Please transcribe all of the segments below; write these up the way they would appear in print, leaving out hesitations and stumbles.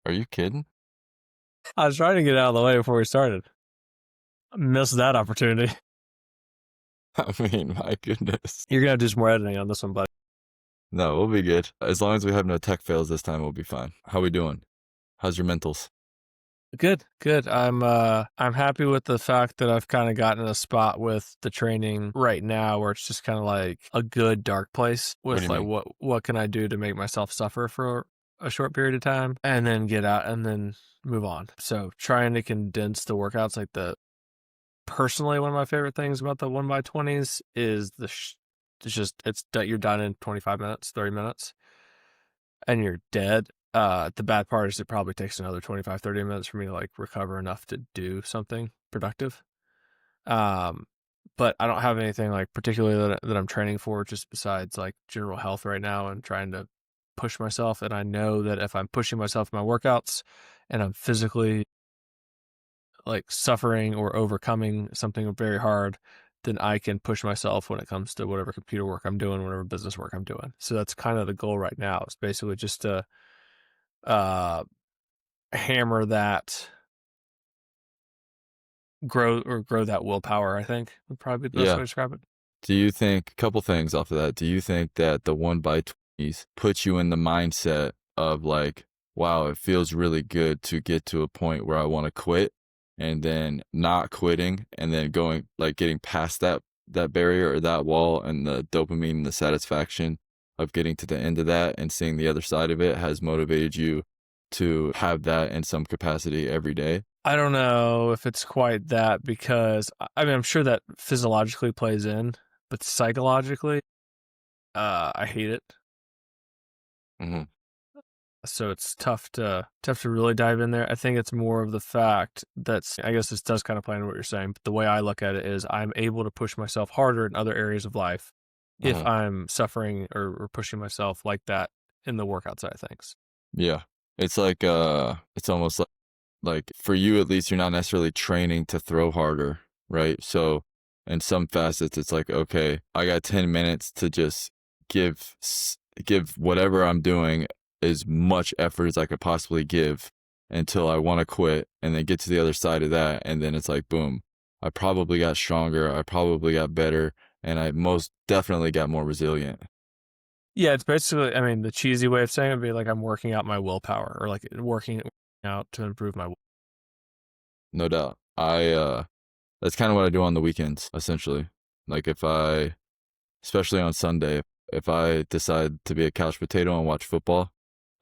Are you kidding? I was trying to get out of the way before we started. Missed that opportunity. I mean, my goodness. You're gonna have to do some more editing on this one, buddy. No, we'll be good. As long as we have no tech fails this time, we'll be fine. How we doing? How's your mentals? Good. I'm happy with the fact that I've kind of gotten in a spot with the training right now where it's just kind of like a good dark place What do with you like mean? what can I do to make myself suffer for a short period of time and then get out and then move on. So trying to condense the workouts, like personally one of my favorite things about the 1x20s is you're done in 25 minutes, 30 minutes, and you're dead. The bad part is it probably takes another 25, 30 minutes for me to like recover enough to do something productive. But I don't have anything like particularly that I'm training for just besides like general health right now and trying to push myself. And I know that if I'm pushing myself in my workouts and I'm physically like suffering or overcoming something very hard, then I can push myself when it comes to whatever computer work I'm doing, whatever business work I'm doing. So that's kind of the goal right now. It's basically just to hammer that grow that willpower, I think would probably be the best way Yeah. to describe it. Do you think, a couple things off of that, do you think that the 1x20s puts you in the mindset of like, wow, it feels really good to get to a point where I want to quit and then not quitting and then going, like getting past that barrier or that wall and the dopamine and the satisfaction of getting to the end of that and seeing the other side of it has motivated you to have that in some capacity every day? I don't know if it's quite that because I mean I'm sure that physiologically plays in, but psychologically, I hate it. Mm-hmm. So it's tough to really dive in there. I think it's more of the fact that's, I guess this does kind of play into what you're saying, but the way I look at it is I'm able to push myself harder in other areas of life if Uh-huh. I'm suffering or pushing myself like that in the workout side of things. Yeah. It's like it's almost like for you at least you're not necessarily training to throw harder, right? So in some facets it's like, okay, I got 10 minutes to just give whatever I'm doing as much effort as I could possibly give until I want to quit and then get to the other side of that and then it's like boom. I probably got stronger, I probably got better, and I most definitely got more resilient. Yeah, it's basically, I mean, the cheesy way of saying it would be like I'm working out my willpower or like working out to improve my. No doubt. That's kind of what I do on the weekends, essentially. Like especially on Sunday, if I decide to be a couch potato and watch football,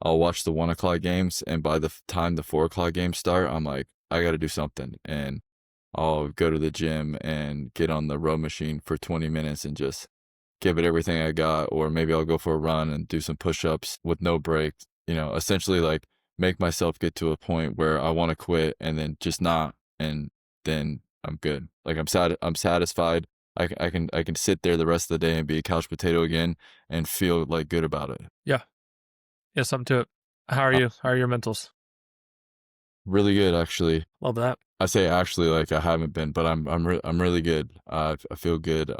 I'll watch the 1 o'clock games. And by the time the 4 o'clock games start, I'm like, I got to do something. And I'll go to the gym and get on the row machine for 20 minutes and just give it everything I got. Or maybe I'll go for a run and do some push-ups with no breaks, essentially like make myself get to a point where I want to quit and then just not. And then I'm good. Like I'm satisfied. I can sit there the rest of the day and be a couch potato again and feel like good about it. Yeah, something to it. How are Uh, you? How are your mentals? Really good, actually. Love that. I say actually like I haven't been, but I'm really good. I feel good.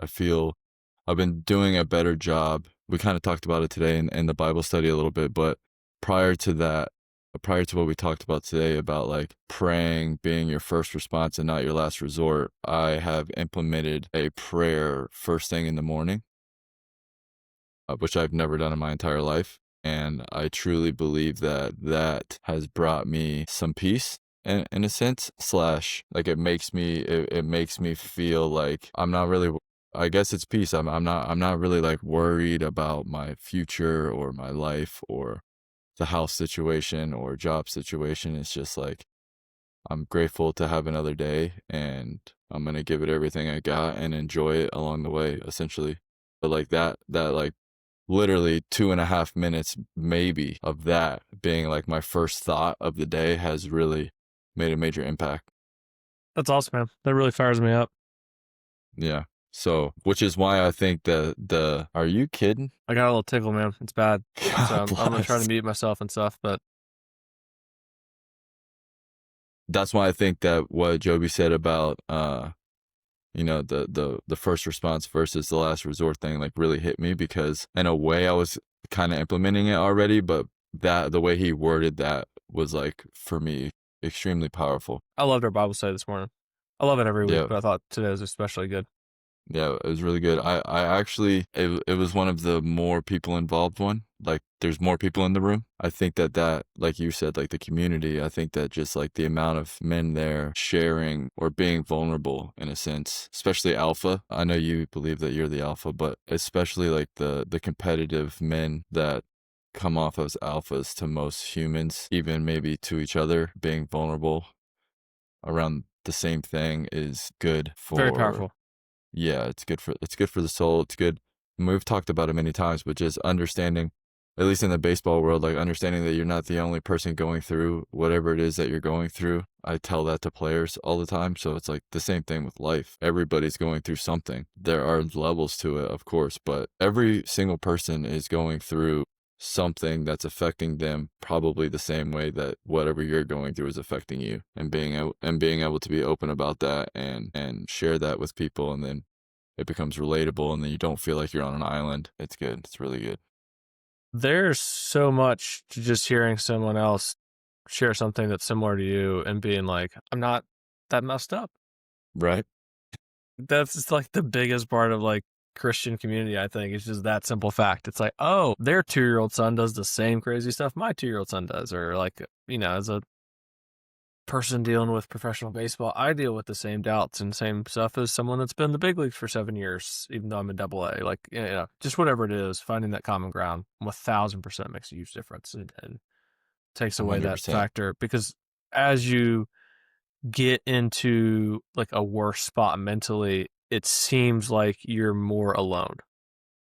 I've been doing a better job. We kind of talked about it today in the Bible study a little bit, but prior to that, prior to what we talked about today about like praying being your first response and not your last resort, I have implemented a prayer first thing in the morning, which I've never done in my entire life. And I truly believe that that has brought me some peace in a sense, slash, like it makes me feel like I'm not really, I guess it's peace. I'm not really like worried about my future or my life or the house situation or job situation. It's just like, I'm grateful to have another day and I'm going to give it everything I got and enjoy it along the way, essentially. But like that like literally 2.5 minutes maybe of that being like my first thought of the day has really made a major impact. That's awesome, man. That really fires me up. Yeah. So, which is why I think are you kidding? I got a little tickle, man. It's bad. So God I'm gonna try to bless. mute myself and stuff, but That's why I think that what Joby said about, the first response versus the last resort thing like really hit me because in a way I was kind of implementing it already, but that the way he worded that was like, for me, extremely powerful. I loved our Bible study this morning. I love it every week, Yeah. but I thought today was especially good. Yeah, it was really good. I actually, it was one of the more people involved one. Like, there's more people in the room. I think that, like you said, like the community, I think that just like the amount of men there sharing or being vulnerable in a sense, especially alpha. I know you believe that you're the alpha, but especially like the competitive men that come off as alphas to most humans, even maybe to each other, being vulnerable around the same thing is good Very for. powerful. Yeah, it's good for the soul. It's good. And we've talked about it many times, but just understanding, at least in the baseball world, like understanding that you're not the only person going through whatever it is that you're going through. I tell that to players all the time. So it's like the same thing with life. Everybody's going through something. There are levels to it, of course, but every single person is going through something that's affecting them probably the same way that whatever you're going through is affecting you, and being able to be open about that and share that with people, and then it becomes relatable, and then you don't feel like you're on an island. It's good. It's really good. There's so much to just hearing someone else share something that's similar to you and being like, I'm not that messed up. Right? That's just like the biggest part of like Christian community, I think. It's just that simple fact. It's like, oh, their 2-year-old son does the same crazy stuff my 2-year-old son does. Or like, as a person dealing with professional baseball, I deal with the same doubts and same stuff as someone that's been in the big leagues for 7 years, even though I'm in AA. Like, just whatever it is, finding that common ground 1,000% makes a huge difference and takes away that 100%. factor, because as you get into like a worse spot mentally, it seems like you're more alone,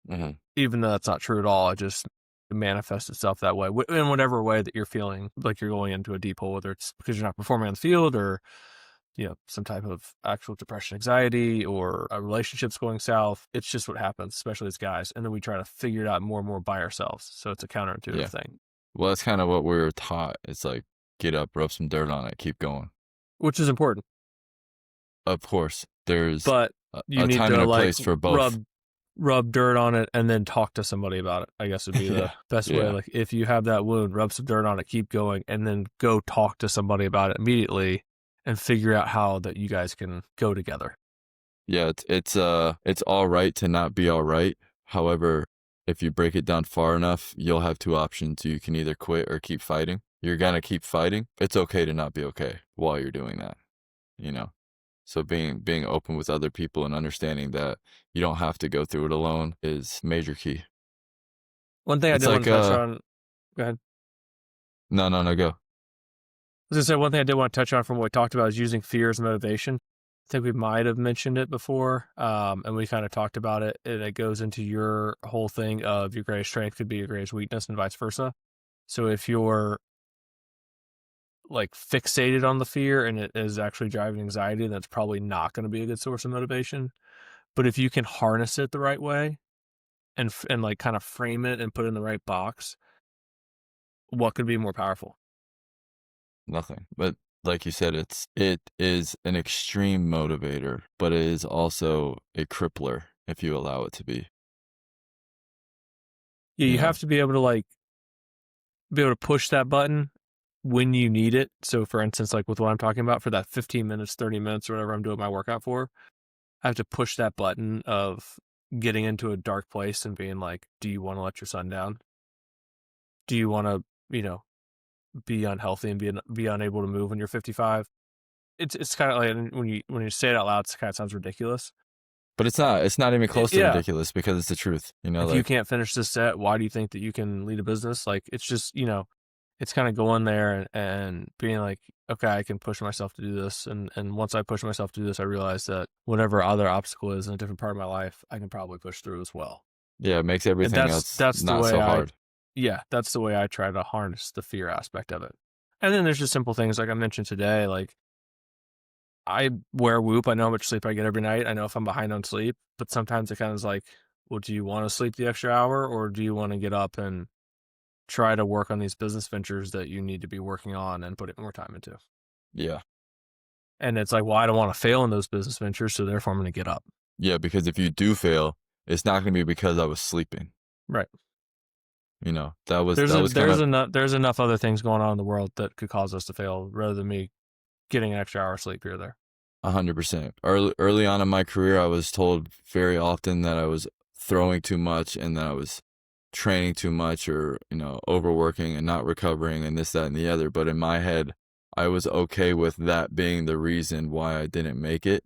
Hmm. even though that's not true at all. It just manifests itself that way in whatever way that you're feeling like you're going into a deep hole, whether it's because you're not performing on the field or some type of actual depression, anxiety, or a relationship's going south. It's just what happens, especially as guys, and then we try to figure it out more and more by ourselves. So it's a counterintuitive Yeah. thing, Well, that's kind of what we were taught. It's like, get up, rub some dirt on it, keep going. which is important. Of course, there's But you a need time and to a like place for both. rub dirt on it and then talk to somebody about it, I guess would be the Yeah. best way. Yeah. Like, if you have that wound, rub some dirt on it, keep going, and then go talk to somebody about it immediately and figure out how that you guys can go together. Yeah, it's all right to not be all right. However, if you break it down far enough, you'll have two options. You can either quit or keep fighting. You're gonna keep fighting. It's okay to not be okay while you're doing that, you know? So being open with other people and understanding that you don't have to go through it alone is major key. One thing I It's did want like to touch on, go ahead. no, no, no, go. As I said, one thing I did want to touch on from what we talked about is using fear as motivation. I think we might have mentioned it before, and we kind of talked about it, and it goes into your whole thing of your greatest strength could be your greatest weakness and vice versa. So if you're like fixated on the fear and it is actually driving anxiety, that's probably not going to be a good source of motivation. But if you can harness it the right way and like kind of frame it and put it in the right box, what could be more powerful? Nothing. But like you said, it is an extreme motivator, but it is also a crippler if you allow it to be, Yeah, you you know? have to be able to like be able to push that button when you need it. So for instance, like with what I'm talking about, for that 15 minutes, 30 minutes, or whatever I'm doing my workout for, I have to push that button of getting into a dark place and being like, do you want to let your son down? Do you want to, be unhealthy and be unable to move when you're 55? It's kind of like when you say it out loud, it kind of sounds ridiculous. But it's not even close to Yeah. ridiculous because it's the truth, If you like, can't finish this set, why do you think that you can lead a business? Like, it's just, it's kind of going there and being like, okay, I can push myself to do this. And once I push myself to do this, I realize that whatever other obstacle is in a different part of my life, I can probably push through as well. yeah, it makes And everything that's else that's the not way so I hard. yeah, that's the way I try to harness the fear aspect of it. And then there's just simple things like I mentioned today, like I wear Whoop. I know how much sleep I get every night. I know if I'm behind on sleep, but sometimes it kind of is like, well, do you want to sleep the extra hour or do you want to get up and try to work on these business ventures that you need to be working on and put more time into? Yeah. And it's like, well, I don't want to fail in those business ventures, so therefore I'm going to get up. Yeah, because if you do fail, it's not gonna be because I was sleeping. Right. You know, that was kind There's enough other things going on in the world that could cause us to fail rather than me getting an extra hour of sleep here or there. 100%. Early on in my career, I was told very often that I was throwing too much and that I was training too much or, you know, overworking and not recovering and this, that, and the other. But in my head, I was okay with that being the reason why I didn't make it.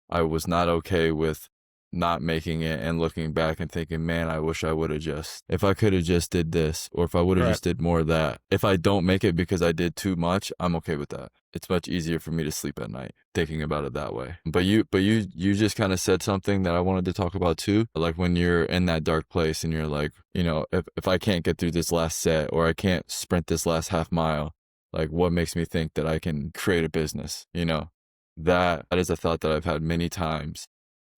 I was not okay with not making it and looking back and thinking, man, I wish I would have if I could have just did this, or if I would have Right. just did more of that. If I don't make it because I did too much, I'm okay with that. It's much easier for me to sleep at night thinking about it that way. But you just kind of said something that I wanted to talk about too. Like when you're in that dark place and you're like, you know, if I can't get through this last set or I can't sprint this last half mile, like what makes me think that I can create a business, you know? That is a thought that I've had many times.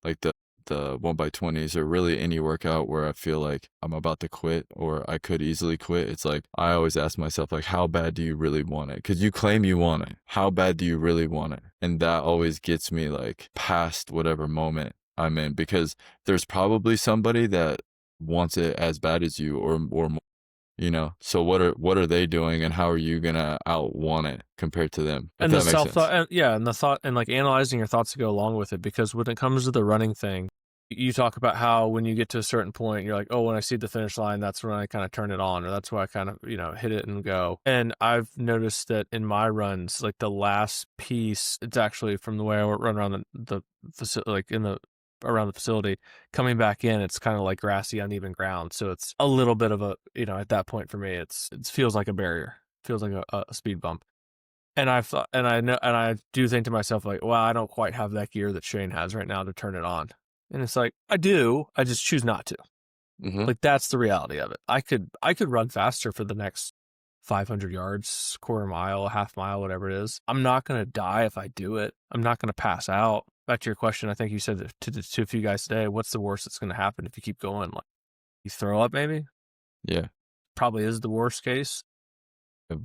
Like the 1x20s or really any workout where I feel like I'm about to quit or I could easily quit. It's like I always ask myself, like, how bad do you really want it? Because you claim you want it. How bad do you really want it? And that always gets me like past whatever moment I'm in, because there's probably somebody that wants it as bad as you or more, you know. So what are they doing and how are you gonna out want it compared to them, if And the that makes self sense? thought, and the thought, and like analyzing your thoughts to go along with it. Because when it comes to the running thing, you talk about how when you get to a certain point, you're like, oh, when I see the finish line, that's when I kind of turn it on, or that's where I kind of, you know, hit it and go. And I've noticed that in my runs, like the last piece, it's actually from the way I run around the facility, like around the facility, coming back in, it's kind of like grassy, uneven ground. So it's a little bit of a, you know, at that point for me, it feels like a barrier, feels like a speed bump. And I've thought, and I know, and I do think to myself, like, well, I don't quite have that gear that Shane has right now to turn it on. And it's like, I do, I just choose not to. Mm-hmm. Like, that's the reality of it. I could run faster for the next 500 yards, quarter mile, half mile, whatever it is. I'm not going to die if I do it. I'm not going to pass out. Back to your question, I think you said to a few guys today, what's the worst that's going to happen if you keep going? Like, you throw up, maybe? Yeah. Probably is the worst case. The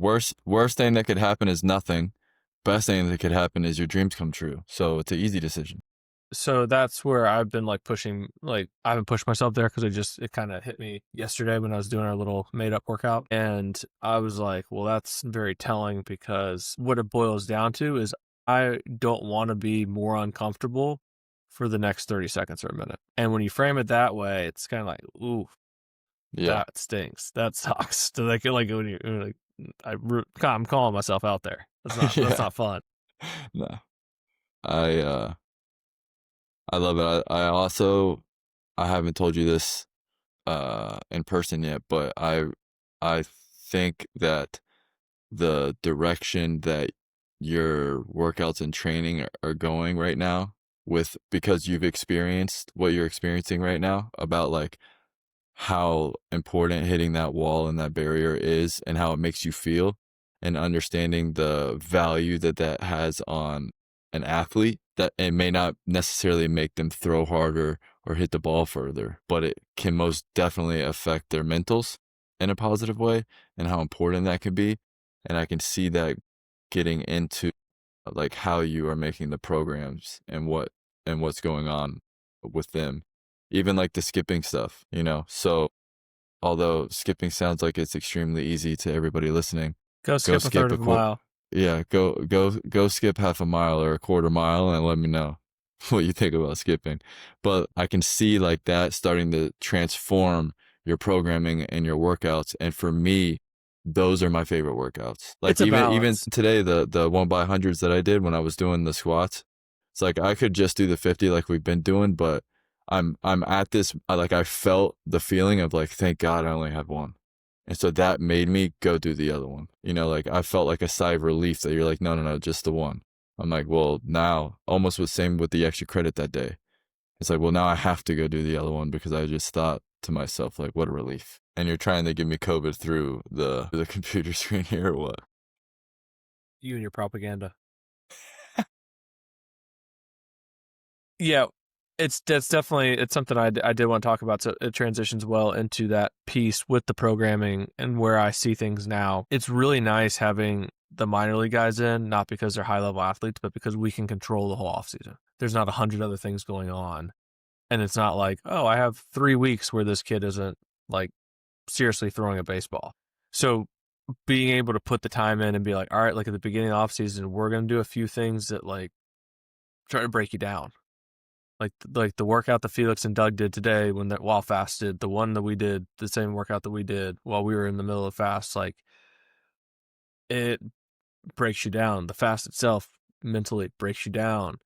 worst thing that could happen is nothing. Best thing that could happen is your dreams come true. So it's an easy decision. So that's where I've been like pushing, like I haven't pushed myself there because it kind of hit me yesterday when I was doing our little made up workout. And I was like, well, that's very telling, because what it boils down to is I don't want to be more uncomfortable for the next 30 seconds or a minute. And when you frame it that way, it's kind of like, ooh, Yeah. that stinks. That sucks. So like when you like, I'm calling myself out there. That's not fun. No. I I love it. I also I haven't told you this in person yet, but I think that the direction that your workouts and training are going right now, with because you've experienced what you're experiencing right now about like how important hitting that wall and that barrier is and how it makes you feel, and understanding the value that that has on an athlete, that it may not necessarily make them throw harder or hit the ball further, but it can most definitely affect their mentals in a positive way, and how important that can be. And I can see that getting into like how you are making the programs and what's going on with them, even like the skipping stuff, you know. So although skipping sounds like it's extremely easy to everybody listening, Go go skip a skip third of a mile. yeah, go skip half a mile or a quarter mile and let me know what you think about skipping. But I can see like that starting to transform your programming and your workouts. And for me, those are my favorite workouts. Like It's a even balance. today, the 1x100s that I did when I was doing the squats, it's like I could just do the 50 like we've been doing, but I'm at this, like I felt the feeling of like, thank God I only have one. And so that made me go do the other one. You know, like I felt like a sigh of relief that you're like, no, no, no, just the one. I'm like, well, now almost the same with the extra credit that day. It's like, well, now I have to go do the other one because I just thought to myself, like, what a relief. And you're trying to give me COVID through the computer screen here or what? You and your propaganda. Yeah, that's definitely, it's something I did want to talk about. So it transitions well into that piece with the programming and where I see things now. It's really nice having the minor league guys in, not because they're high level athletes, but because we can control the whole offseason. There's not 100 other things going on. And it's not like, oh, I have 3 weeks where this kid isn't like seriously throwing a baseball. So being able to put the time in and be like, all right, like at the beginning of the offseason, we're going to do a few things that like try to break you down. Like the workout that Felix and Doug did today while fasted, the one that we did, the same workout that we did while we were in the middle of fast, like it breaks you down. The fast itself mentally breaks you down.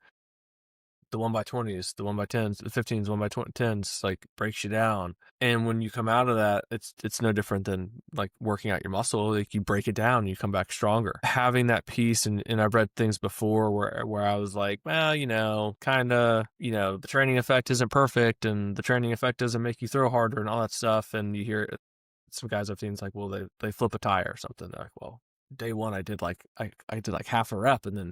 The 1x20s, the 1x10s, the 15s, 1x10s, like breaks you down. And when you come out of that, it's no different than like working out your muscle. Like you break it down and you come back stronger. Having that piece, and I've read things before where I was like, well, kind of, the training effect isn't perfect and the training effect doesn't make you throw harder and all that stuff. And you hear some guys I've seen, it's like, well, they flip a tire or something. They're like, well, day one I did like half a rep, and then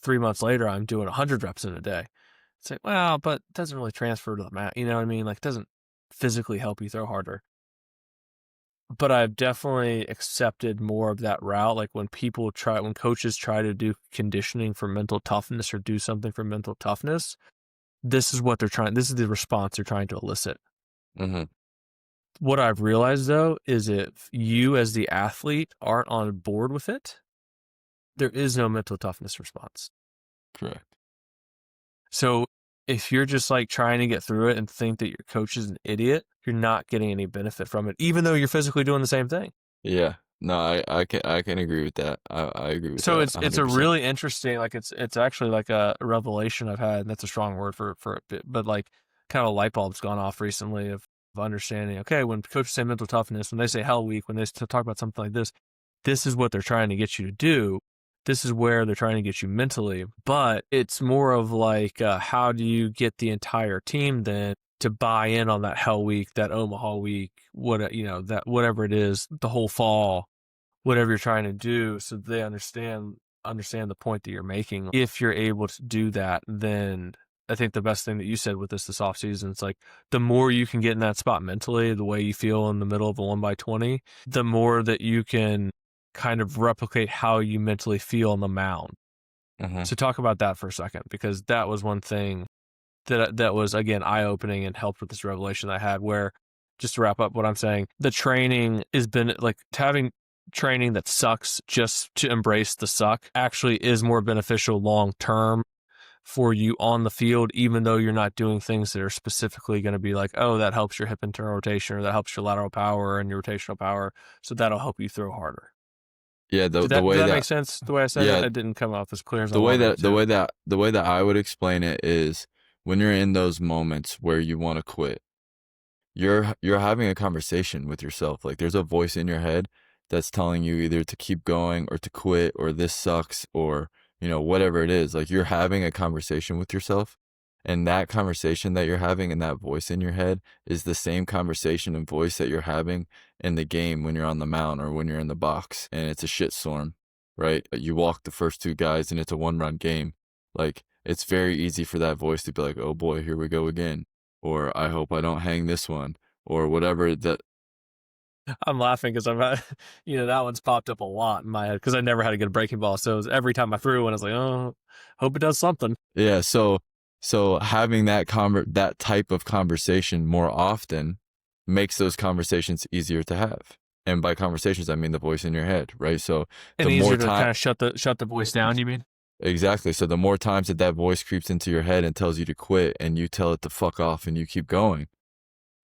3 months later I'm doing 100 reps in a day. It's like, well, but it doesn't really transfer to the mat. You know what I mean? Like it doesn't physically help you throw harder. But I've definitely accepted more of that route. Like when coaches try to do conditioning for mental toughness or do something for mental toughness, this is the response they're trying to elicit. Mm-hmm. What I've realized though is if you as the athlete aren't on board with it, there is no mental toughness response. Correct. So if you're just like trying to get through it and think that your coach is an idiot, you're not getting any benefit from it, even though you're physically doing the same thing. Yeah. No, I can agree with that. I agree with So that. it's a 100%. really interesting, like it's actually like a revelation I've had, and that's a strong word for a bit, but like kind of a light bulb's gone off recently of understanding, okay, when coaches say mental toughness, when they say hell week, when they talk about something like this is what they're trying to get you to do. This is where they're trying to get you mentally, but it's more of like, how do you get the entire team then to buy in on that hell week, that Omaha week, that whatever it is, the whole fall, whatever you're trying to do, so they understand the point that you're making. If you're able to do that, then I think the best thing that you said with this off season, it's like the more you can get in that spot mentally, the way you feel in the middle of a 1x20, the more that you can kind of replicate how you mentally feel on the mound. Mm-hmm. So talk about that for a second, because that was one thing that was, again, eye-opening and helped with this revelation that I had, where, just to wrap up what I'm saying, the training has been like having training that sucks just to embrace the suck actually is more beneficial long-term for you on the field, even though you're not doing things that are specifically going to be like, oh, that helps your hip internal rotation, or that helps your lateral power and your rotational power, so that'll help you throw harder. Yeah, Did that make sense the way I said it? It didn't come off as clear as I wanted to. The way that I would explain it is, when you're in those moments where you want to quit, you're having a conversation with yourself. Like there's a voice in your head that's telling you either to keep going or to quit, or this sucks, or whatever it is. Like you're having a conversation with yourself, and that conversation that you're having and that voice in your head is the same conversation and voice that you're having in the game when you're on the mound or when you're in the box and it's a shitstorm, right? You walk the first two guys and it's a 1-run game. Like it's very easy for that voice to be like, oh boy, here we go again. Or I hope I don't hang this one, or whatever. That I'm laughing because that one's popped up a lot in my head because I never had a good breaking ball. So every time I threw one, I was like, oh, hope it does something. Yeah. So having that type of conversation more often makes those conversations easier to have. And by conversations, I mean the voice in your head, right? So and easier to kind of shut the voice down, you mean? Exactly. So the more times that voice creeps into your head and tells you to quit, and you tell it to fuck off and you keep going,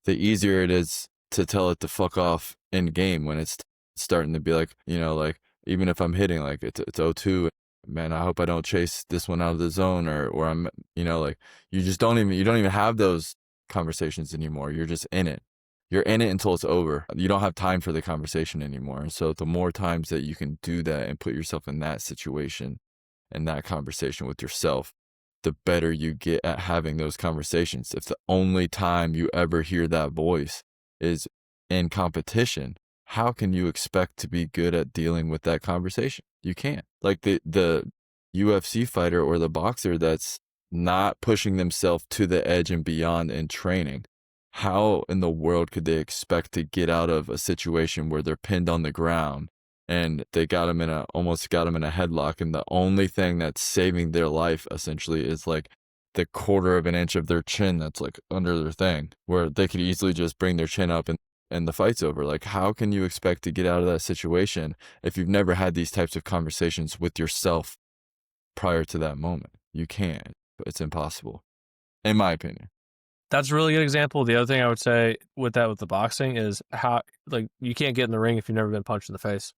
the easier it is to tell it to fuck off in game when it's starting to be like, like even if I'm hitting, like it's 0-2, man, I hope I don't chase this one out of the zone, or I'm, like you don't even have those conversations anymore. You're just in it. You're in it until it's over. You don't have time for the conversation anymore. And so the more times that you can do that and put yourself in that situation and that conversation with yourself, the better you get at having those conversations. If the only time you ever hear that voice is in competition, how can you expect to be good at dealing with that conversation? You can't. Like the UFC fighter or the boxer that's not pushing themselves to the edge and beyond in training, how in the world could they expect to get out of a situation where they're pinned on the ground and they almost got him in a headlock, and the only thing that's saving their life essentially is like the 1/4 of an inch of their chin that's like under their thing, where they could easily just bring their chin up and and the fight's over. Like, how can you expect to get out of that situation if you've never had these types of conversations with yourself prior to that moment? You can't. It's impossible, in my opinion. That's a really good example. The other thing I would say with the boxing is how, like, you can't get in the ring if you've never been punched in the face.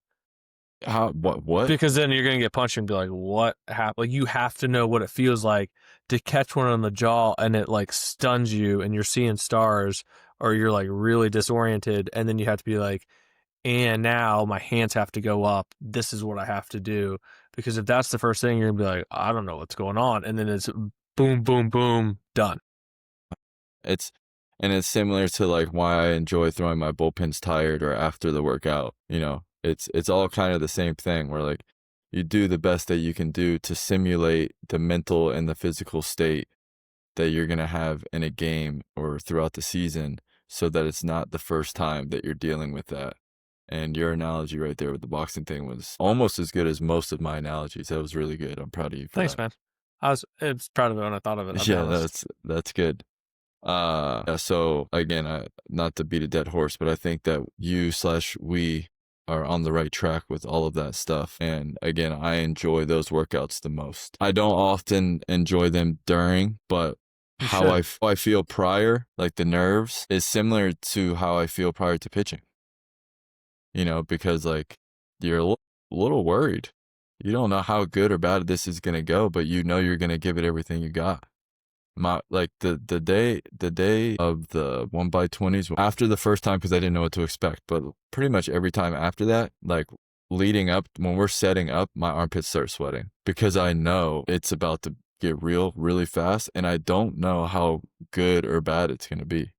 How? What? Because then you're gonna get punched and be like, what happened? Like, you have to know what it feels like to catch one on the jaw and it like stuns you and you're seeing stars, or you're like really disoriented, and then you have to be like, and now my hands have to go up. This is what I have to do. Because if that's the first thing, you're gonna be like, I don't know what's going on, and then it's boom, boom, boom, done. It's and it's similar to like why I enjoy throwing my bullpens tired or after the workout. You know, it's all kind of the same thing where like you do the best that you can do to simulate the mental and the physical state that you're gonna have in a game or throughout the season, so that it's not the first time that you're dealing with that. And your analogy right there with the boxing thing was almost as good as most of my analogies. That was really good. I'm proud of you for Thanks, that. man. I was proud of it when I thought of it. I'll be Yeah, honest. that's good. Yeah, so again, not to beat a dead horse, but I think that you/we are on the right track with all of that stuff. And again, I enjoy those workouts the most. I don't often enjoy them during, but You how should. I feel prior, like the nerves, is similar to how I feel prior to pitching. You know, because like you're a little worried. You don't know how good or bad this is gonna go, but you know you're gonna give it everything you got. My like the day of the 1x20s after the first time, because I didn't know what to expect, but pretty much every time after that, like leading up when we're setting up, my armpits start sweating because I know it's about to get real really fast, and I don't know how good or bad it's gonna be.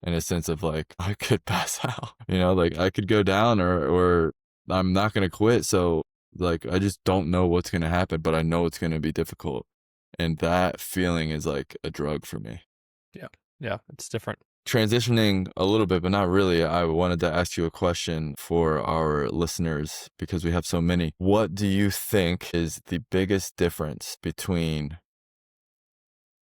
In a sense of like I could pass out, you know, like I could go down or I'm not gonna quit. So like I just don't know what's gonna happen, but I know it's gonna be difficult. And that feeling is like a drug for me. Yeah. Yeah. It's different. Transitioning a little bit, but not really, I wanted to ask you a question for our listeners because we have so many. What do you think is the biggest difference between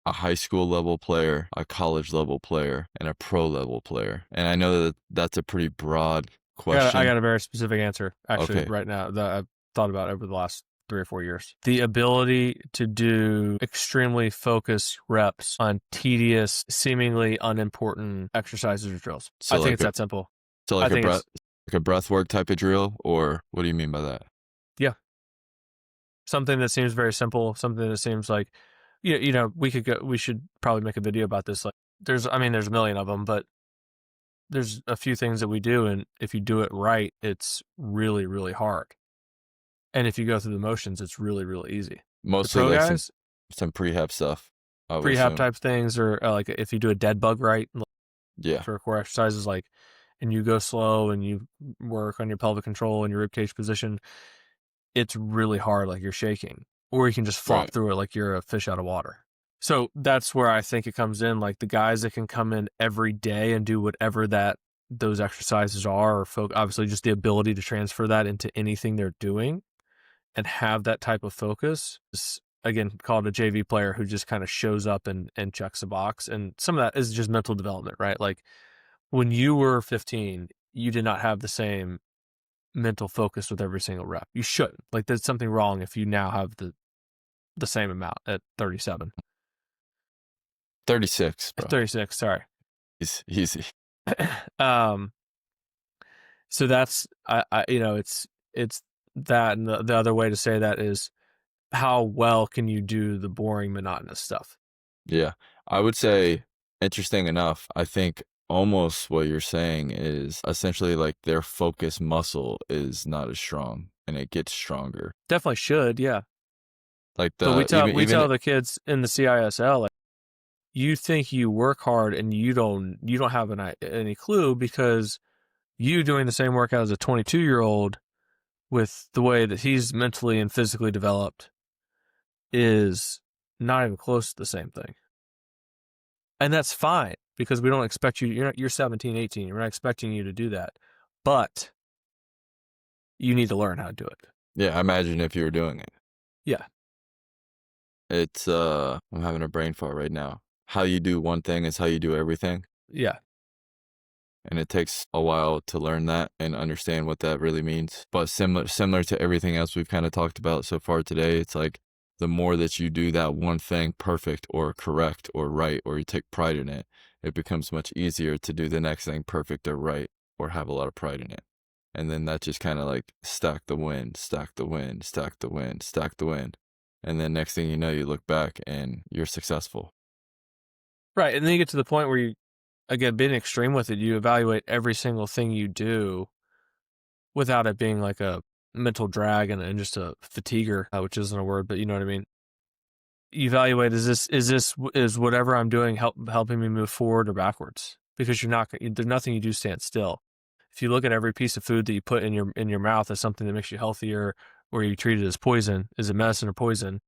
a high school level player, a college level player, and a pro level player? And I know that that's a pretty broad I question. got a very specific answer actually Okay. right now that I've thought about over the last 3 or 4 years. The ability to do extremely focused reps on tedious, seemingly unimportant exercises or drills. I So think like it's a that simple. so I like a think breath it's, like a breath work type of drill, or what do you mean by that? yeah, something that seems very simple, something that seems like, we should probably make a video about this. Like, there's a million of them, but there's a few things that we do, and if you do it right, it's really, really hard. And if you go through the motions, it's really, really easy. The Mostly pro like some guys, some prehab stuff, I would prehab assume. type things, or like if you do a dead bug right, like, Yeah. for core exercises, like, and you go slow and you work on your pelvic control and your rib cage position, it's really hard, like you're shaking, or you can just flop Right. through it like you're a fish out of water. So that's where I think it comes in, like the guys that can come in every day and do whatever those exercises are, or obviously just the ability to transfer that into anything they're doing and have that type of focus is, again, called a JV player who just kind of shows up and checks a box. And some of that is just mental development, right? Like when you were 15, you did not have the same mental focus with every single rep. You shouldn't. Like there's something wrong if you now have the same amount at 37. 36, At bro. 36, sorry. He's easy. um so that's it's that, and the other way to say that is how well can you do the boring monotonous stuff. Yeah. I would say, interesting enough, I think almost what you're saying is essentially like their focus muscle is not as strong and it gets stronger. Definitely should, yeah. Like But the we even tell the kids in the CISL, like, you think you work hard and you don't have any clue, because you doing the same workout as a 22-year-old with the way that he's mentally and physically developed is not even close to the same thing. And that's fine, because we don't expect you, you're 17, 18, we're not expecting you to do that. But you need to learn how to do it. yeah, I imagine if you were doing it. Yeah. It's I'm having a brain fart right now. How you do one thing is how you do everything. Yeah. And it takes a while to learn that and understand what that really means. But similar to everything else we've kind of talked about so far today, it's like the more that you do that one thing perfect or correct or right, or you take pride in it, it becomes much easier to do the next thing perfect or right or have a lot of pride in it. And then that just kind of like stack the win, stack the win, stack the win, stack the win. And then next thing you know, you look back and you're successful. Right. And then you get to the point where you, again, being extreme with it, you evaluate every single thing you do without it being like a mental drag and just a fatiguer, which isn't a word, but you know what I mean? You evaluate, is whatever I'm doing helping me move forward or backwards? Because there's nothing you do stand still. If you look at every piece of food that you put in your mouth as something that makes you healthier, or you treat it as poison, is it medicine or poison?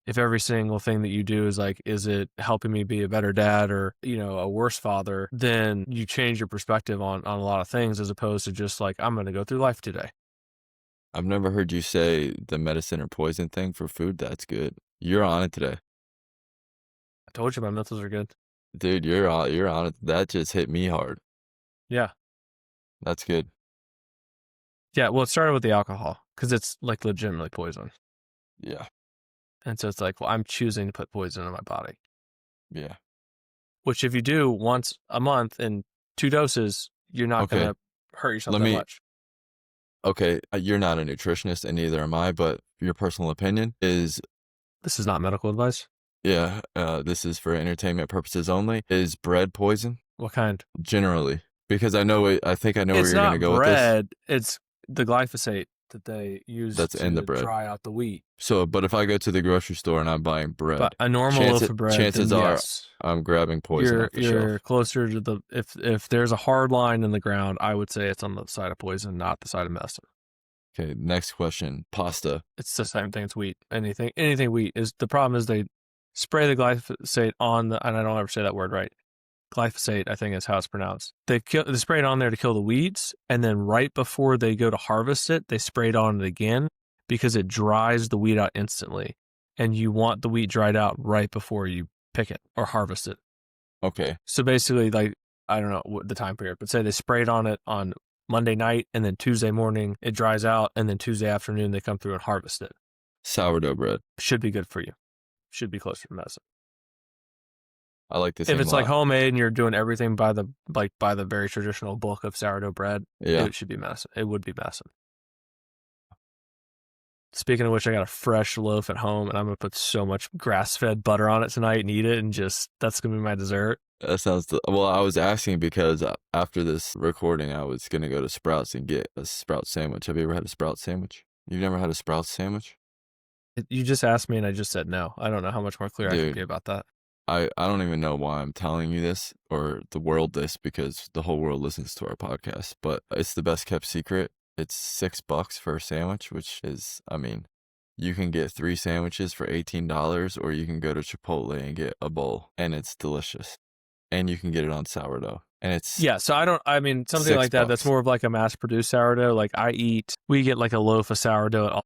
If every single thing that you do is like, is it helping me be a better dad or, a worse father, then you change your perspective on a lot of things as opposed to just like, I'm going to go through life today. I've never heard you say the medicine or poison thing for food. That's good. You're on it today. I told you my mentals are good. Dude, you're on it. That just hit me hard. Yeah. That's good. Yeah. Well, it started with the alcohol because it's like legitimately poison. Yeah. And so it's like, well, I'm choosing to put poison in my body. Yeah. Which if you do once a month in 2 doses, you're not going to hurt yourself that much. Okay, you're not a nutritionist and neither am I, but your personal opinion is... This is not medical advice. Yeah, this is for entertainment purposes only. Is bread poison? What kind? Generally. Because I think I know where It's you're going to go with this. It's not bread, it's the glyphosate that they use That's in the bread. Dry out the wheat. So, but if I go to the grocery store and I'm buying bread, but a normal loaf of bread, chances are yes, I'm grabbing poison off the shelf. You're closer to the, if there's a hard line in the ground, I would say it's on the side of poison, not the side of medicine. Okay, next question. Pasta. It's the same thing. It's wheat. Anything wheat is the problem is they spray the glyphosate on the, and I don't ever say that word right. Glyphosate, I think is how it's pronounced. They spray it on there to kill the weeds, and then right before they go to harvest it, they spray it on it again because it dries the wheat out instantly, and you want the wheat dried out right before you pick it or harvest it. Okay. So basically, like, I don't know what the time period, but say they sprayed on it on Monday night, and then Tuesday morning it dries out, and then Tuesday afternoon they come through and harvest it. Sourdough bread. Should be good for you. Should be closer to medicine. I like this. If it's like homemade and you're doing everything by the very traditional book of sourdough bread, it should be medicine. It would be medicine. Speaking of which, I got a fresh loaf at home, and I'm gonna put so much grass-fed butter on it tonight and eat it, and that's gonna be my dessert. That sounds well. I was asking because after this recording, I was gonna go to Sprouts and get a Sprout sandwich. Have you ever had a Sprout sandwich? You've never had a Sprout sandwich? You just asked me, and I just said no. I don't know how much more clear I can be about that. I don't even know why I'm telling you this or the world this, because the whole world listens to our podcast, but it's the best kept secret. It's $6 for a sandwich, which is, I mean, you can get 3 sandwiches for $18, or you can go to Chipotle and get a bowl, and it's delicious. And you can get it on sourdough. And it's... Yeah, so something like that, that's more of like a mass-produced sourdough. Like we get like a loaf of sourdough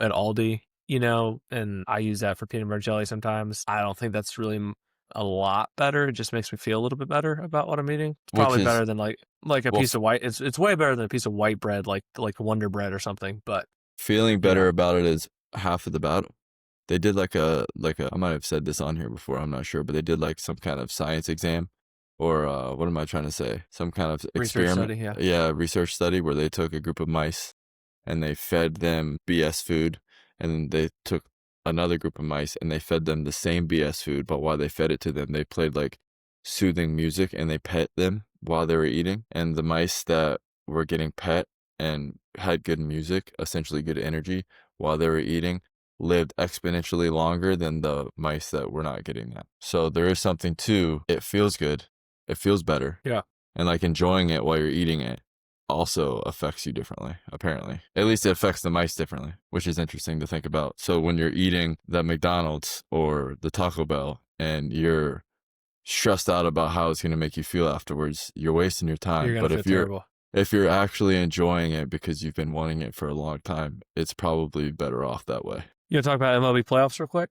at Aldi, and I use that for peanut butter jelly sometimes. I don't think that's really a lot better. It just makes me feel a little bit better about what I'm eating. It's probably better than like a piece of white. It's way better than a piece of white bread, like Wonder Bread or something. But feeling better about it is half of the battle. They did like a I might have said this on here before, I'm not sure, but they did like some kind of science exam, or what am I trying to say? Some kind of experiment. Research study, yeah, research study where they took a group of mice and they fed them BS food, and then they took another group of mice and they fed them the same BS food, but while they fed it to them, they played like soothing music and they pet them while they were eating. And the mice that were getting pet and had good music, essentially good energy while they were eating, lived exponentially longer than the mice that were not getting that. So there is something to it. Feels good. It feels better. Yeah. And like enjoying it while you're eating it also affects you differently, apparently. At least it affects the mice differently, which is interesting to think about. So when you're eating the McDonald's or the Taco Bell and you're stressed out about how it's going to make you feel afterwards, you're wasting your time. But if you're actually enjoying it because you've been wanting it for a long time, it's probably better off that way. You want to talk about MLB playoffs real quick?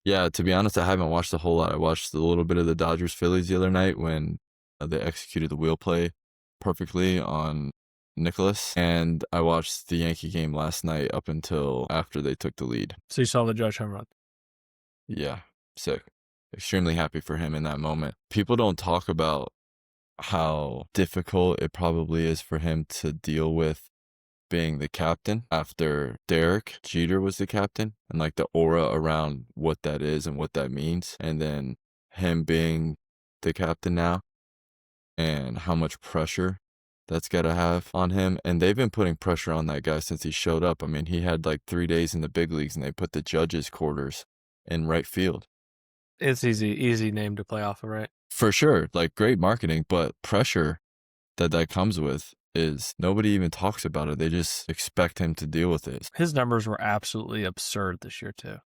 Yeah, to be honest, I haven't watched a whole lot. I watched a little bit of the Dodgers-Phillies the other night when They executed the wheel play perfectly on Nicholas, and I watched the Yankee game last night up until after they took the lead. So you saw the Judge home run. Yeah, sick. Extremely happy for him in that moment. People don't talk about how difficult it probably is for him to deal with being the captain after Derek Jeter was the captain, and like the aura around what that is and what that means, and then him being the captain now and how much pressure that's got to have on him. And they've been putting pressure on that guy since he showed up. I mean, he had like 3 days in the big leagues and they put the judges' quarters in right field. It's easy name to play off of, right? For sure, like great marketing, but pressure that comes with is nobody even talks about it. They just expect him to deal with it. His numbers were absolutely absurd this year too.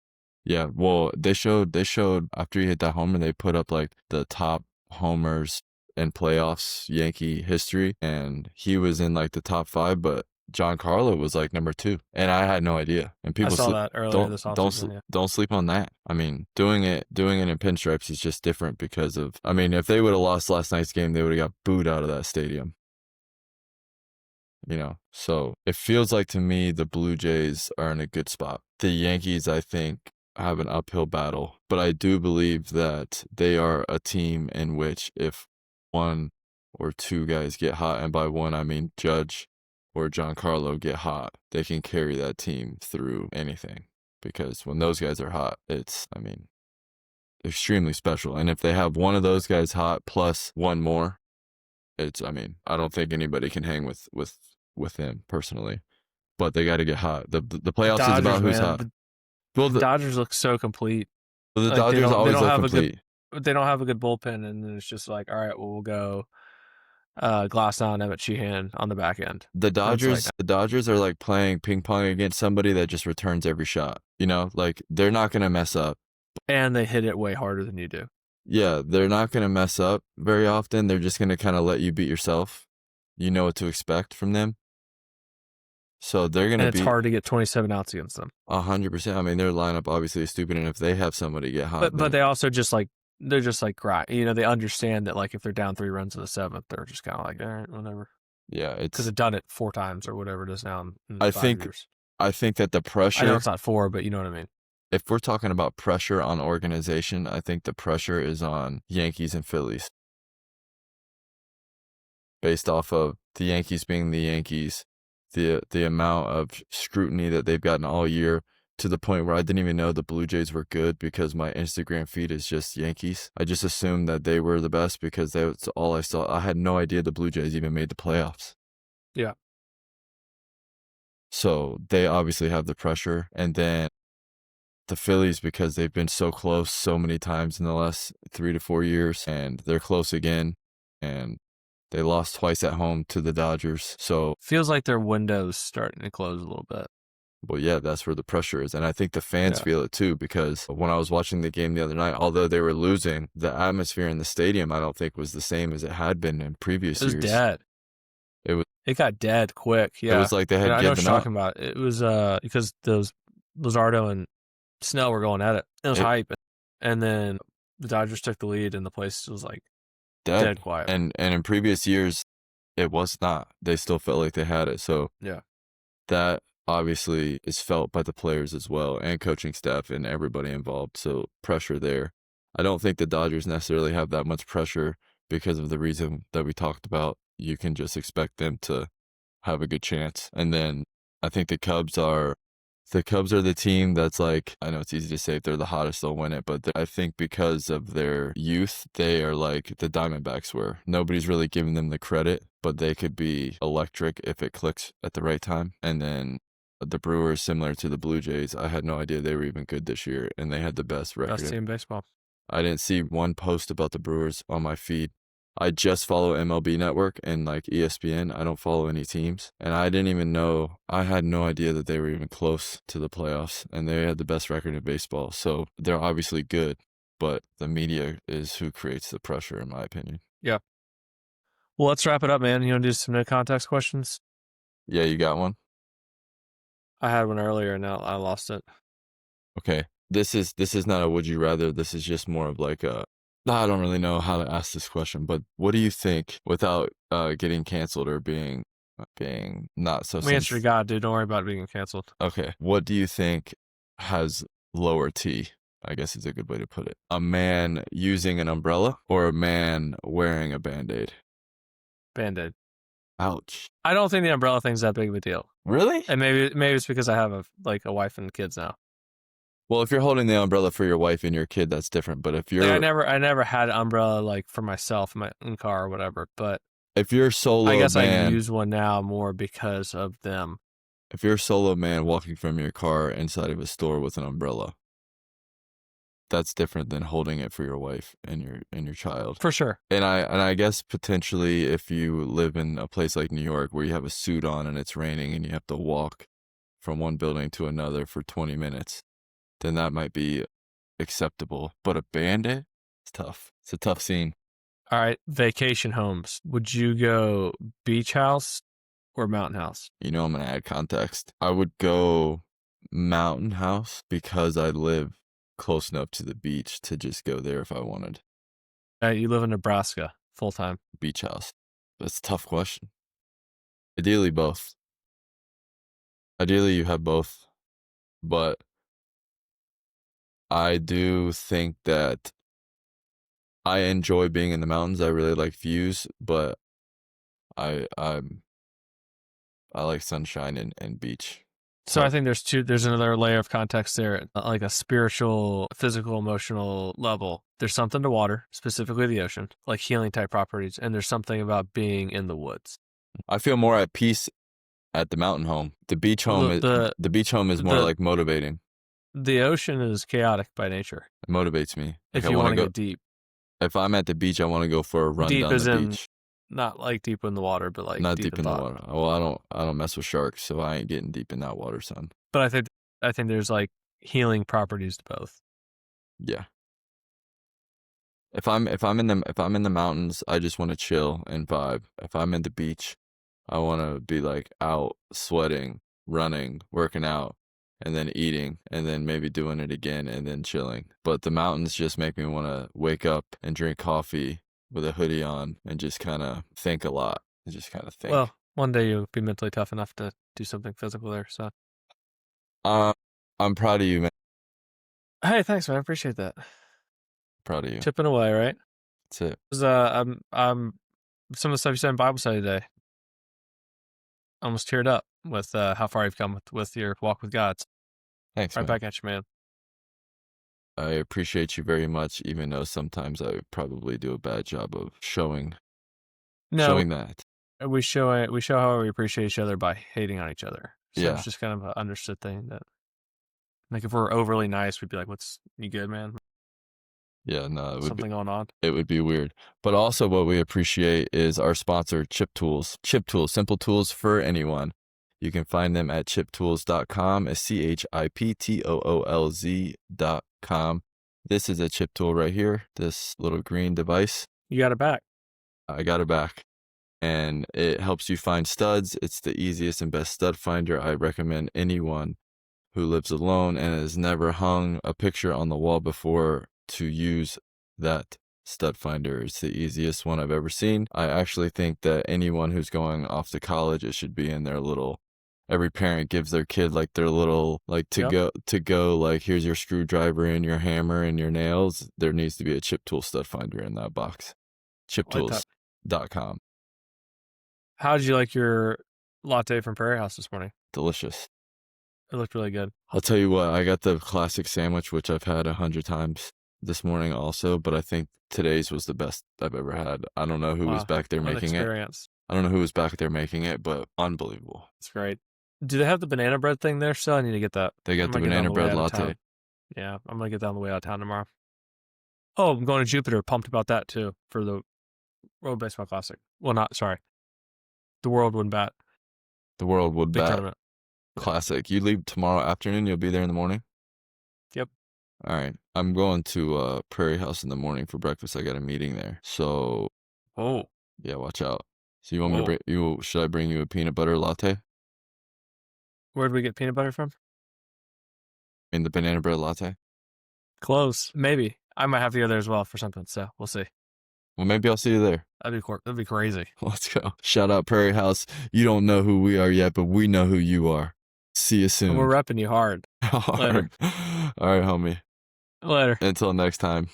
Yeah, well, they showed after he hit that homer, they put up like the top homers in playoffs Yankee history, and he was in like the top 5, but Giancarlo was like number 2, and I had no idea. And I people saw that earlier this offseason. Yeah. don't sleep on that. I mean, doing it in pinstripes is just different because of. I mean, if they would have lost last night's game, they would have got booed out of that stadium. You know, so it feels like to me the Blue Jays are in a good spot. The Yankees, I think, have an uphill battle, but I do believe that they are a team in which if 1 or 2 guys get hot, and by 1 I mean Judge or Giancarlo get hot, they can carry that team through anything. Because when those guys are hot, it's, I mean, extremely special. And if they have one of those guys hot plus 1 more, it's, I mean, I don't think anybody can hang with him personally. But they got to get hot. The playoffs Dodgers, is about who's man. hot. Well, The Dodgers look so complete. the Dodgers always look complete. They don't have a good bullpen, and then it's just like, all right, well, we'll go Glass on Emmett Sheehan on the back end. The Dodgers, like, the Dodgers are like playing ping pong against somebody that just returns every shot. You know, like they're not gonna mess up. And they hit it way harder than you do. Yeah, they're not gonna mess up very often. They're just gonna kind of let you beat yourself. You know what to expect from them. So they're gonna. And it's hard to get 27 outs against them. 100%. I mean, their lineup obviously is stupid, and if they have somebody get hot, but they also just like they're just like you know, they understand that like if they're down 3 runs in the 7th, they're just kind of like, all right, whatever. Yeah, it's because they've done it 4 times or whatever it is now. In I 5 think years. I think that the pressure. I know it's not 4, but you know what I mean. If we're talking about pressure on organization, I think the pressure is on Yankees and Phillies. Based off of the Yankees being the Yankees, the amount of scrutiny that they've gotten all year, to the point where I didn't even know the Blue Jays were good because my Instagram feed is just Yankees. I just assumed that they were the best because that's all I saw. I had no idea the Blue Jays even made the playoffs. Yeah. So they obviously have the pressure. And then the Phillies, because they've been so close so many times in the last 3 to 4 years, and they're close again. And they lost twice at home to the Dodgers. So feels like their window's starting to close a little bit. Well, yeah, that's where the pressure is. And I think the fans feel it too, because when I was watching the game the other night, although they were losing, the atmosphere in the stadium, I don't think was the same as it had been in previous years. It was dead. It got dead quick. Yeah. It was like they had I know given what you're up. talking about. It was because those Luzardo and Snell were going at it. It was hype. And then the Dodgers took the lead and the place was like dead quiet. And in previous years, it was not. They still felt like they had it. So yeah, that obviously is felt by the players as well, and coaching staff and everybody involved. So pressure there. I don't think the Dodgers necessarily have that much pressure because of the reason that we talked about. You can just expect them to have a good chance. And then I think the Cubs are the team that's like, I know it's easy to say if they're the hottest, they'll win it. But I think because of their youth, they are like the Diamondbacks were. Nobody's really giving them the credit, but they could be electric if it clicks at the right time. And then the Brewers, similar to the Blue Jays, I had no idea they were even good this year, and they had the best record. Best team in baseball. I didn't see one post about the Brewers on my feed. I just follow MLB Network and like ESPN. I don't follow any teams. And I didn't even know, I had no idea that they were even close to the playoffs, and they had the best record in baseball. So they're obviously good, but the media is who creates the pressure, in my opinion. Yeah. Well, let's wrap it up, man. You want to do some no context questions? Yeah, you got one? I had one earlier and now I lost it. Okay. This is not a would you rather. This is just more of like a I don't really know how to ask this question, but what do you think, without getting canceled or being not so We answer to God, dude. Don't worry about being canceled. Okay, what do you think has lower T? I guess is a good way to put it. A man using an umbrella or a man wearing a Band-Aid? Band-Aid. Ouch. I don't think the umbrella thing's that big of a deal. Really? And maybe it's because I have a wife and kids now. Well, if you're holding the umbrella for your wife and your kid, that's different. But if Like, you're I never had an umbrella like for myself in my own car or whatever. But if you're I solo guess I man, use one now more because of them. if you're a solo man walking from your car inside of a store with an umbrella, that's different than holding it for your wife and your child. For sure. And I guess potentially if you live in a place like New York where you have a suit on and it's raining and you have to walk from one building to another for 20 minutes, then that might be acceptable. But a Band-Aid? It's tough. It's a tough scene. All right. Vacation homes. Would you go beach house or mountain house? You know I'm gonna add context. I would go mountain house because I live close enough to the beach to just go there if I wanted. You live in Nebraska full time. Beach house. That's a tough question. Ideally both. Ideally you have both. But I do think that I enjoy being in the mountains. I really like views, but I like sunshine and beach. So I think there's another layer of context there, like a spiritual, physical, emotional level. There's something to water, specifically the ocean, like healing type properties, and there's something about being in the woods. I feel more at peace at the mountain home. The beach home the beach home is more like motivating. The ocean is chaotic by nature. It motivates me. If Like you want to go get deep. If I'm at the beach, I want to go for a run Deep down as the in beach. not like deep in the water, but like Not deep deep in the water. Well, I don't mess with sharks, so I ain't getting deep in that water, son. But I think there's like healing properties to both. Yeah. If I'm in the mountains, I just want to chill and vibe. If I'm at the beach, I want to be like out sweating, running, working out, and then eating, and then maybe doing it again and then chilling. But the mountains just make me want to wake up and drink coffee with a hoodie on and just kind of think a lot. And just kind of think. Well, one day you'll be mentally tough enough to do something physical there. So, I'm proud of you, man. hey, thanks, man. I appreciate that. Proud of you. Chipping away, right? That's it. I'm some of the stuff you said in Bible study today. Almost teared up with how far you've come with your walk with God. Thanks, Right man. back at you, man. I appreciate you very much, even though sometimes I probably do a bad job of showing that. We show how we appreciate each other by hating on each other. So Yeah. it's just kind of an understood thing that, like, if we're overly nice, we'd be like, "What's you good, man? Yeah, no, Something going on?" it would be weird. But also what we appreciate is our sponsor, Chip Tools. Chip Tools, simple tools for anyone. You can find them at chiptools.com, CHIPTOOLZ.com. This is a chip tool right here, this little green device. You got it back. I got it back. And it helps you find studs. It's the easiest and best stud finder. I recommend anyone who lives alone and has never hung a picture on the wall before to use that stud finder. It's the easiest one I've ever seen. I actually think that anyone who's going off to college, it should be in their little, every parent gives their kid like their little, like to go, like, here's your screwdriver and your hammer and your nails. There needs to be a chip tool stud finder in that box. Chiptools.com. How did you like your latte from Prairie House this morning? Delicious. It looked really good. I'll tell you what, I got the classic sandwich, which I've had 100 times this morning also, but I think today's was the best I've ever had. I don't know who was back there making it. I don't know who was back there making it, but unbelievable. It's great. Do they have the banana bread thing there still? I need to get that. They got the banana bread latte. Yeah, I'm going to get that on the way out of town tomorrow. Oh, I'm going to Jupiter. Pumped about that too for the World Baseball Classic. Well, the World Would Bat. The World Would Big Bat tournament. Classic. You leave tomorrow afternoon, you'll be there in the morning? Yep. All right. I'm going to Prairie House in the morning for breakfast. I got a meeting there. So, yeah, watch out. So you want me to should I bring you a peanut butter latte? Where'd we get peanut butter from? In the banana bread latte? Close. Maybe. I might have to go there as well for something. So we'll see. Well, maybe I'll see you there. That'd be crazy. Let's go. Shout out Prairie House. You don't know who we are yet, but we know who you are. See you soon. We're repping you hard. Later. All right, homie. Later. Until next time.